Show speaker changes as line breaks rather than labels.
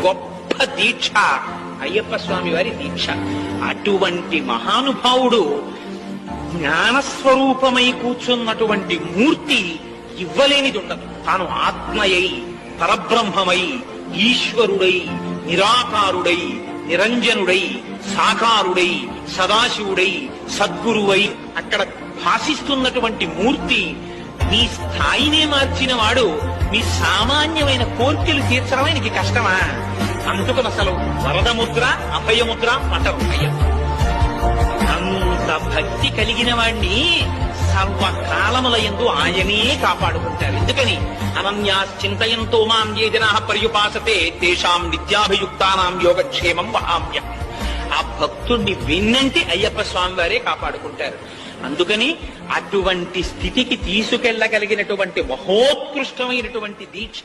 గొప్ప దీక్ష అయ్యప్ప స్వామి వారి దీక్ష. అటువంటి మహానుభావుడు జ్ఞానస్వరూపమై కూర్చున్నటువంటి మూర్తి ఇవ్వలేనిది ఉండదు. తాను ఆత్మయై, పరబ్రహ్మమై, ఈశ్వరుడై, నిరాకారుడై, నిరంజనుడై, సాకారుడై, సదాశివుడై, సద్గురువై అక్కడ భాషిస్తున్నటువంటి మూర్తి మీ స్థాయినే మార్చిన వాడు మీ సామాన్యమైన కోర్కెలు తీర్చడం ఆయనకి కష్టమా? అందుకని అసలు వరదముద్ర, అభయముద్ర అంటారు అయ్యప్ప. అంత భక్తి కలిగిన వాణ్ణి సర్వకాలముల యందు ఆయనే కాపాడుకుంటారు. ఎందుకని అనన్యాశ్చింతయంతో మాం ఏ జనాః పర్యుపాసతే తేషాం నిత్యాభియుక్తానాం యోగక్షేమం వహామ్యహం. ఆ భక్తుణ్ణి విన్నంటే అయ్యప్ప స్వామి వారే కాపాడుకుంటారు. అందుకని అటువంటి స్థితికి తీసుకెళ్లగలిగినటువంటి మహోత్కృష్టమైనటువంటి దీక్ష